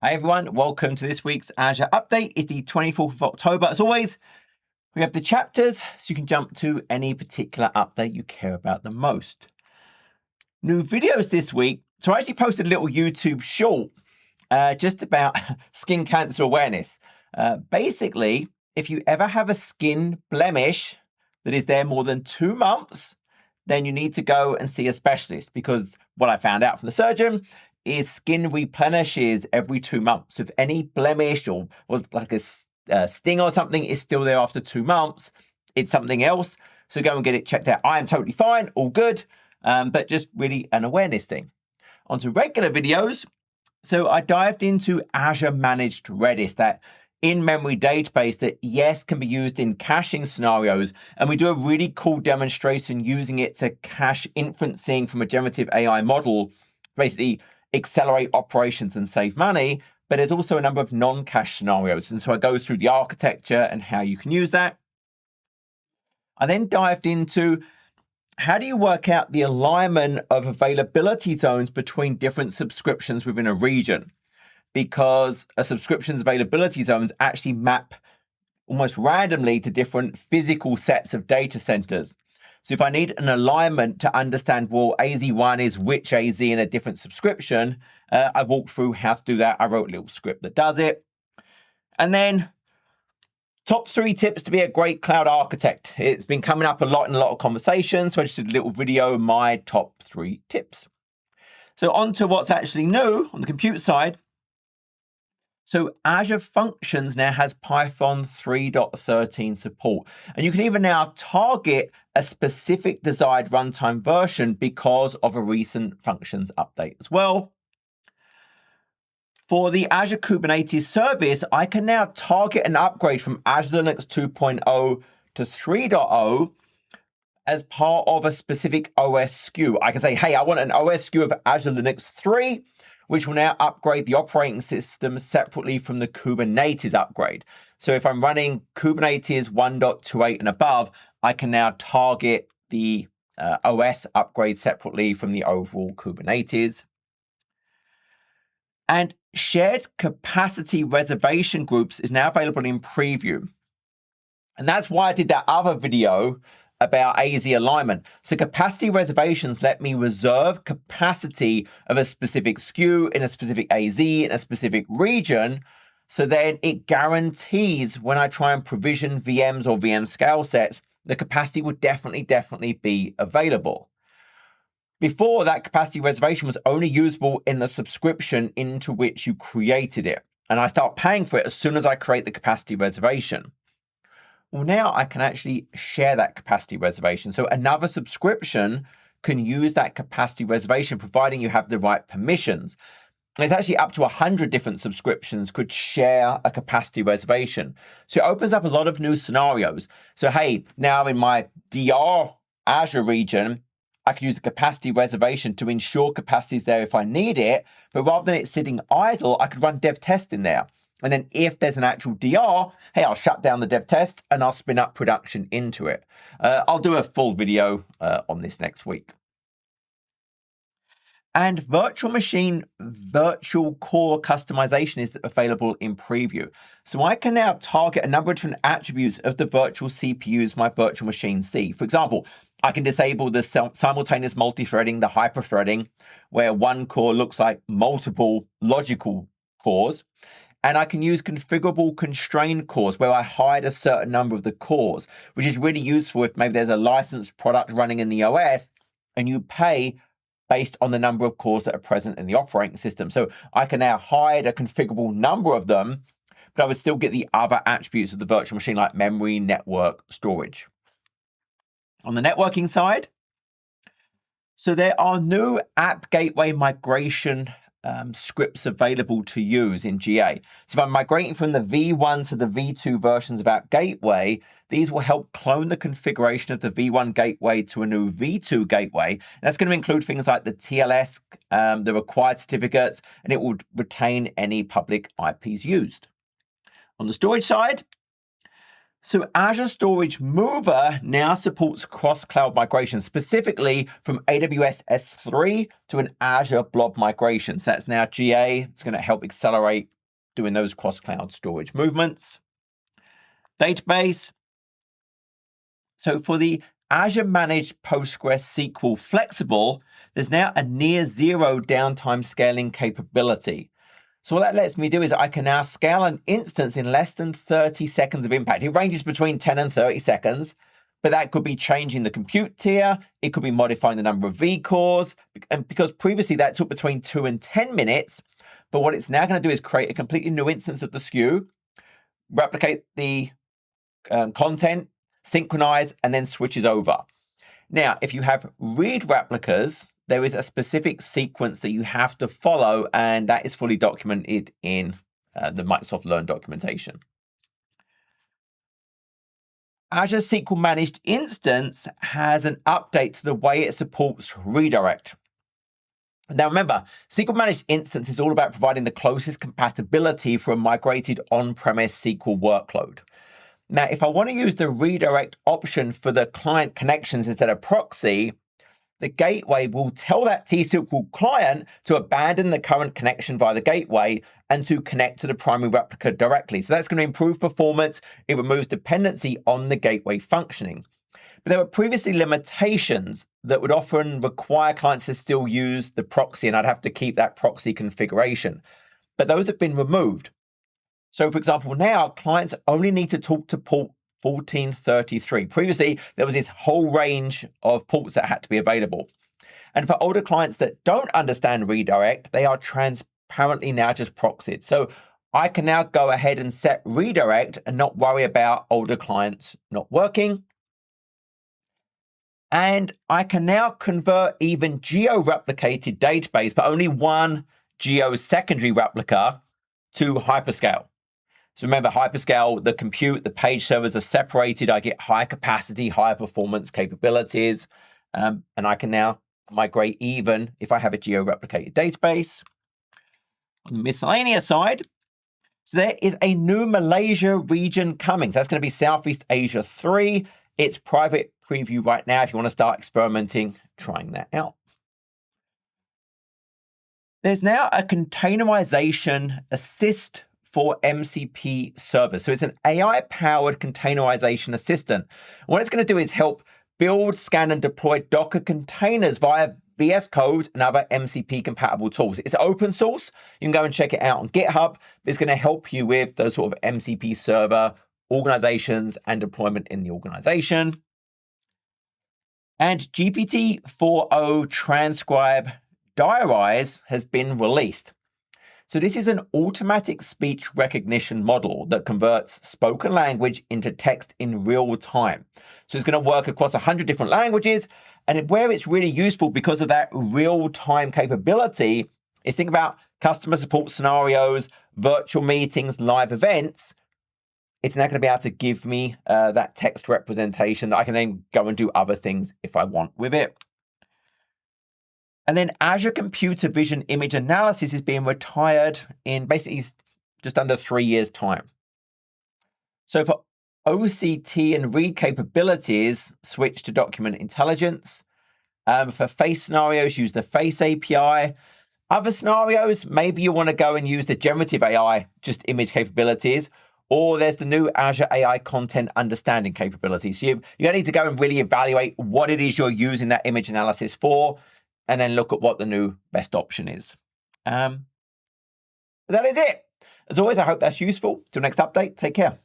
Hi everyone, welcome to this week's Azure update. It's the 24th of October. As always, we have the chapters, so you can jump to any particular update you care about the most. New videos this week. So I actually posted a little YouTube short just about skin cancer awareness. Basically, if you ever have a skin blemish that is there more than 2 months, then you need to go and see a specialist, because what I found out from the surgeon is skin replenishes every 2 months. So if any blemish or like a sting or something is still there after 2 months, it's something else. So go and get it checked out. I am totally fine, all good, but just really an awareness thing. On to regular videos. So I dived into Azure Managed Redis, that in-memory database that, yes, can be used in caching scenarios. And we do a really cool demonstration using it to cache inferencing from a generative AI model, basically accelerate operations and save money. But there's also a number of non-cache scenarios. And so I go through the architecture and how you can use that. I then dived into how do you work out the alignment of availability zones between different subscriptions within a region? Because a subscription's availability zones actually map almost randomly to different physical sets of data centers. So if I need an alignment to understand, well, AZ1 is which AZ in a different subscription, I walked through how to do that. I wrote a little script that does it. And then top 3 tips to be a great cloud architect. It's been coming up a lot in a lot of conversations, so I just did a little video, my top 3 tips. So on to what's actually new on the compute side. So Azure Functions now has Python 3.13 support. And you can even now target a specific desired runtime version because of a recent Functions update as well. For the Azure Kubernetes service, I can now target an upgrade from Azure Linux 2.0 to 3.0 as part of a specific OS SKU. I can say, hey, I want an OS SKU of Azure Linux 3, which will now upgrade the operating system separately from the Kubernetes upgrade. So if I'm running Kubernetes 1.28 and above, I can now target the OS upgrade separately from the overall Kubernetes. And shared capacity reservation groups is now available in preview. And that's why I did that other video about AZ alignment. So capacity reservations let me reserve capacity of a specific SKU in a specific AZ in a specific region. So then it guarantees when I try and provision VMs or VM scale sets, the capacity would definitely be available. Before, that capacity reservation was only usable in the subscription into which you created it. And I start paying for it as soon as I create the capacity reservation. Well, now I can actually share that capacity reservation. So another subscription can use that capacity reservation, providing you have the right permissions. And it's actually up to 100 different subscriptions could share a capacity reservation. So it opens up a lot of new scenarios. So, hey, now in my DR Azure region, I could use a capacity reservation to ensure capacity is there if I need it. But rather than it sitting idle, I could run dev test in there. And then if there's an actual DR, hey, I'll shut down the dev test and I'll spin up production into it. I'll do a full video on this next week. And virtual machine virtual core customization is available in preview. So I can now target a number of different attributes of the virtual CPUs my virtual machine see. For example, I can disable the simultaneous multi-threading, the hyper-threading, where one core looks like multiple logical cores. And I can use configurable constrained cores where I hide a certain number of the cores, which is really useful if maybe there's a licensed product running in the OS and you pay based on the number of cores that are present in the operating system. So I can now hide a configurable number of them, but I would still get the other attributes of the virtual machine like memory, network, storage. On the networking side, so there are new app gateway migration scripts available to use in GA. So if I'm migrating from the V1 to the V2 versions of App Gateway, these will help clone the configuration of the V1 gateway to a new V2 gateway. That's going to include things like the TLS, the required certificates, and it will retain any public IPs used. On the storage side, So Azure Storage Mover now supports cross-cloud migration, specifically from AWS S3 to an Azure Blob migration. So that's now GA. It's going to help accelerate doing those cross-cloud storage movements. Database. So for the Azure Managed PostgreSQL Flexible, there's now a near zero downtime scaling capability. So what that lets me do is I can now scale an instance in less than 30 seconds of impact. It ranges between 10 and 30 seconds, but that could be changing the compute tier. It could be modifying the number of vCores, and because previously that took between 2 and 10 minutes. But what it's now going to do is create a completely new instance of the SKU, replicate the content, synchronize, and then switches over. Now, if you have read replicas, there is a specific sequence that you have to follow, and that is fully documented in the Microsoft Learn documentation. Azure SQL Managed Instance has an update to the way it supports redirect. Now remember, SQL Managed Instance is all about providing the closest compatibility for a migrated on-premise SQL workload. Now, if I want to use the redirect option for the client connections instead of proxy, the gateway will tell that T-SQL client to abandon the current connection via the gateway and to connect to the primary replica directly. So that's going to improve performance. It removes dependency on the gateway functioning. But there were previously limitations that would often require clients to still use the proxy, and I'd have to keep that proxy configuration. But those have been removed. So for example, now clients only need to talk to port 1433. Previously, there was this whole range of ports that had to be available. And for older clients that don't understand redirect, they are transparently now just proxied. So I can now go ahead and set redirect and not worry about older clients not working. And I can now convert even geo-replicated database, but only one geo-secondary replica, to hyperscale. So remember, hyperscale, the compute, the page servers are separated. I get higher capacity, higher performance capabilities. And I can now migrate even if I have a geo-replicated database. On the miscellaneous side, so there is a new Malaysia region coming. So that's going to be Southeast Asia 3. It's private preview right now if you want to start experimenting, trying that out. There's now a containerization assist for MCP servers. So it's an AI-powered containerization assistant. What it's going to do is help build, scan, and deploy Docker containers via VS Code and other MCP-compatible tools. It's open source. You can go and check it out on GitHub. It's going to help you with those sort of MCP server organizations and deployment in the organization. And GPT-4o Transcribe Diarize has been released. So this is an automatic speech recognition model that converts spoken language into text in real time. So it's going to work across 100 different languages. And where it's really useful because of that real-time capability is think about customer support scenarios, virtual meetings, live events. It's now going to be able to give me that text representation that I can then go and do other things if I want with it. And then Azure Computer Vision Image Analysis is being retired in basically just under 3 years' time. So for OCT and read capabilities, switch to Document Intelligence. For face scenarios, use the Face API. Other scenarios, maybe you want to go and use the generative AI, just image capabilities, or there's the new Azure AI Content Understanding capability. So you need to go and really evaluate what it is you're using that image analysis for, and then look at what the new best option is. That is it. As always, I hope that's useful. Till next update, take care.